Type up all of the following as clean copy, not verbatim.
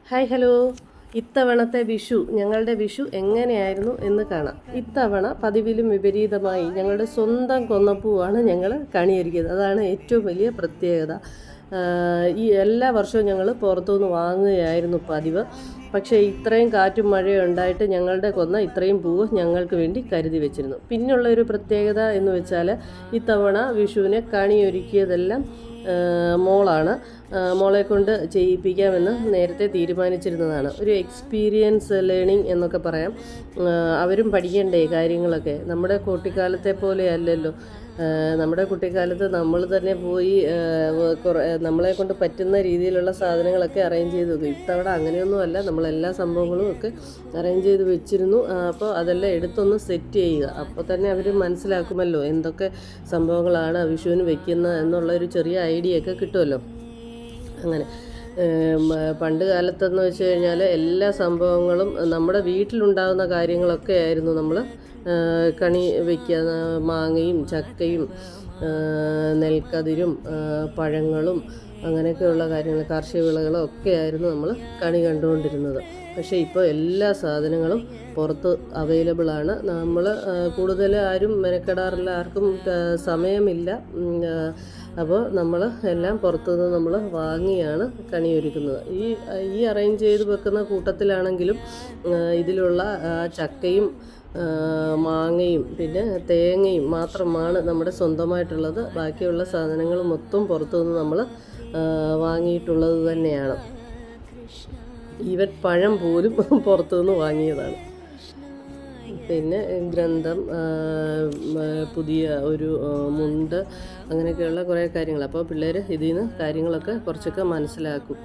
Hi hello. ഇത്തവണത്തെ വിഷു ഞങ്ങളുടെ വിഷു എങ്ങനെയായിരുന്നു എന്ന് കാണാം. ഇത്തവണ പതിവിലും വിപരീതമായി ഞങ്ങളുടെ സ്വന്തം കൊന്നപ്പൂവാണ് ഞങ്ങൾ കണിയൊരുക്കിയത്. അതാണ് ഏറ്റവും വലിയ പ്രത്യേകത. ഈ എല്ലാ വർഷവും ഞങ്ങൾ പുറത്തുനിന്ന് വാങ്ങുകയായിരുന്നു പതിവ്. പക്ഷേ ഇത്രയും കാറ്റും മഴയും ഉണ്ടായിട്ട് ഞങ്ങളുടെ കൊന്ന ഇത്രയും പൂവ് ഞങ്ങൾക്ക് വേണ്ടി കരുതി വെച്ചിരുന്നു. പിന്നുള്ളൊരു പ്രത്യേകത എന്ന് വെച്ചാൽ ഇത്തവണ വിഷുവിനെ കണിയൊരുക്കിയതെല്ലാം മോളാണ്. മോളെ കൊണ്ട് ചെയ്യിപ്പിക്കാമെന്ന് നേരത്തെ തീരുമാനിച്ചിരുന്നതാണ്. ഒരു എക്സ്പീരിയൻസ് ലേണിംഗ് എന്നൊക്കെ പറയാം. അവരും പഠിക്കണ്ടേ കാര്യങ്ങളൊക്കെ. നമ്മുടെ കുട്ടിക്കാലത്തെ പോലെ അല്ലല്ലോ. നമ്മുടെ കുട്ടിക്കാലത്ത് നമ്മൾ തന്നെ പോയി നമ്മളെ കൊണ്ട് പറ്റുന്ന രീതിയിലുള്ള സാധനങ്ങളൊക്കെ അറേഞ്ച് ചെയ്ത് വെക്കും. ഇത്തവണ അങ്ങനെയൊന്നുമല്ല, നമ്മളെല്ലാ സംഭവങ്ങളും ഒക്കെ അറേഞ്ച് ചെയ്ത് വെച്ചിരുന്നു. അപ്പോൾ അതെല്ലാം എടുത്തൊന്ന് സെറ്റ് ചെയ്യുക. അപ്പോൾ തന്നെ അവർ മനസ്സിലാക്കുമല്ലോ എന്തൊക്കെ സംഭവങ്ങളാണ് വിഷുവിന് വെക്കുന്നത് എന്നുള്ളൊരു ചെറിയ ഐഡിയ ഒക്കെ കിട്ടുമല്ലോ. അങ്ങനെ പണ്ട് കാലത്തെന്ന് വെച്ച് കഴിഞ്ഞാൽ എല്ലാ സംഭവങ്ങളും നമ്മുടെ വീട്ടിലുണ്ടാകുന്ന കാര്യങ്ങളൊക്കെ ആയിരുന്നു നമ്മൾ കണി വയ്ക്കുക. മാങ്ങയും ചക്കയും നെൽക്കതിരും പഴങ്ങളും അങ്ങനെയൊക്കെയുള്ള കാര്യങ്ങൾ, കാർഷിക വിളകളും ഒക്കെ ആയിരുന്നു നമ്മൾ കണി കണ്ടുകൊണ്ടിരുന്നത്. പക്ഷേ ഇപ്പോൾ എല്ലാ സാധനങ്ങളും പുറത്ത് അവൈലബിളാണ്. നമ്മൾ കൂടുതൽ ആരും മെനക്കെടാറില്ല, ആർക്കും സമയമില്ല. അപ്പോൾ നമ്മൾ എല്ലാം പുറത്തുനിന്ന് നമ്മൾ വാങ്ങിയാണ് കണിയൊരുക്കുന്നത്. ഈ അറേഞ്ച് ചെയ്ത് വെക്കുന്ന കൂട്ടത്തിലാണെങ്കിലും ഇതിലുള്ള ചക്കയും മാങ്ങയും പിന്നെ തേങ്ങയും മാത്രമാണ് നമ്മുടെ സ്വന്തമായിട്ടുള്ളത്. ബാക്കിയുള്ള സാധനങ്ങൾ മൊത്തം പുറത്തുനിന്ന് നമ്മൾ വാങ്ങിയിട്ടുള്ളത് തന്നെയാണ്. ഈവൻ പഴം പോലും പുറത്തുനിന്ന് വാങ്ങിയതാണ്. പിന്നെ ഗ്രന്ഥം, പുതിയ ഒരു മുണ്ട്, അങ്ങനെയൊക്കെയുള്ള കുറേ കാര്യങ്ങൾ. അപ്പോൾ പിള്ളേർ ഇതിൽ നിന്ന് കാര്യങ്ങളൊക്കെ കുറച്ചൊക്കെ മനസ്സിലാക്കും.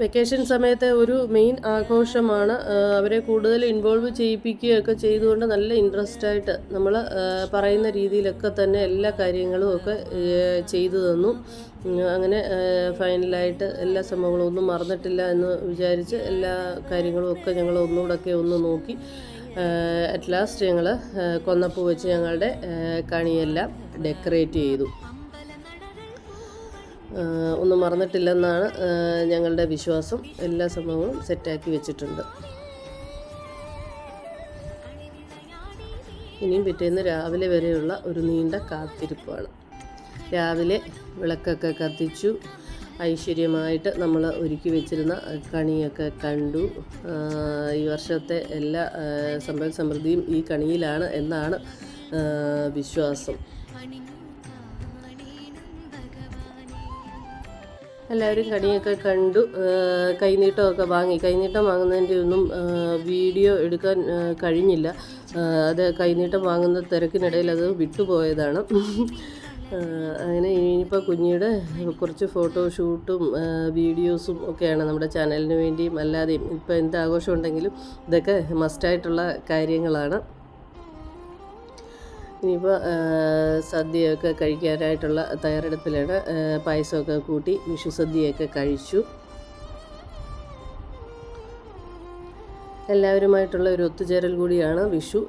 വെക്കേഷൻ സമയത്തെ ഒരു മെയിൻ ആഘോഷമാണ്. അവരെ കൂടുതൽ ഇൻവോൾവ് ചെയ്യിപ്പിക്കുകയൊക്കെ ചെയ്തുകൊണ്ട് നല്ല ഇൻട്രസ്റ്റായിട്ട് നമ്മൾ പറയുന്ന രീതിയിലൊക്കെ തന്നെ എല്ലാ കാര്യങ്ങളും ഒക്കെ ചെയ്തു തന്നു. അങ്ങനെ ഫൈനലായിട്ട് എല്ലാ സംഭവങ്ങളും ഒന്നും മറന്നിട്ടില്ല എന്ന് വിചാരിച്ച് എല്ലാ കാര്യങ്ങളും ഒക്കെ ഞങ്ങൾ ഒന്നുകൂടെയൊക്കെ ഒന്ന് നോക്കി. അറ്റ് ലാസ്റ്റ് ഞങ്ങൾ കൊന്നപ്പൂ വെച്ച് ഞങ്ങളുടെ കണിയെല്ലാം ഡെക്കറേറ്റ് ചെയ്തു. ഒന്നും മറന്നിട്ടില്ലെന്നാണ് ഞങ്ങളുടെ വിശ്വാസം. എല്ലാ സംഭവങ്ങളും സെറ്റാക്കി വെച്ചിട്ടുണ്ട്. ഇനിയും പിറ്റേന്ന് രാവിലെ വരെയുള്ള ഒരു നീണ്ട കാത്തിരിപ്പാണ്. രാവിലെ വിളക്കൊക്കെ കത്തിച്ചു, ഐശ്വര്യമായിട്ട് നമ്മൾ ഒരുക്കി വെച്ചിരുന്ന കണിയൊക്കെ കണ്ടു. ഈ വർഷത്തെ എല്ലാ സമ്പൽ സമൃദ്ധിയും ഈ കണിയിലാണ് എന്നാണ് വിശ്വാസം. എല്ലാവരും കണിയൊക്കെ കണ്ടു. കൈനീട്ടമൊക്കെ വാങ്ങി. കൈനീട്ടം വാങ്ങുന്നതിൻ്റെ ഒന്നും വീഡിയോ എടുക്കാൻ കഴിഞ്ഞില്ല. അത് കൈനീട്ടം വാങ്ങുന്ന തിരക്കിനിടയിൽ അത് വിട്ടുപോയതാണ്. അങ്ങനെ ഇനിയിപ്പോൾ കുഞ്ഞിയുടെ കുറച്ച് ഫോട്ടോഷൂട്ടും വീഡിയോസും ഒക്കെയാണ് നമ്മുടെ ചാനലിന് വേണ്ടിയും അല്ലാതെയും. ഇപ്പോൾ എന്ത് ആഘോഷം ഉണ്ടെങ്കിലും ഇതൊക്കെ മസ്റ്റായിട്ടുള്ള കാര്യങ്ങളാണ്. ഇനിയിപ്പോൾ സദ്യയൊക്കെ കഴിക്കാനായിട്ടുള്ള തയ്യാറെടുപ്പിലാണ്. പായസമൊക്കെ കൂട്ടി വിഷു സദ്യയൊക്കെ കഴിച്ചു. എല്ലാവരുമായിട്ടുള്ള ഒരു ഒത്തുചേരൽ കൂടിയാണ് വിഷു.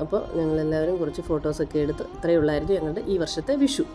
അപ്പോൾ ഞങ്ങളെല്ലാവരും കുറച്ച് ഫോട്ടോസൊക്കെ എടുത്ത് ഇത്രയേ ഉള്ളായിരുന്നു ഞങ്ങളുടെ ഈ വർഷത്തെ വിഷു.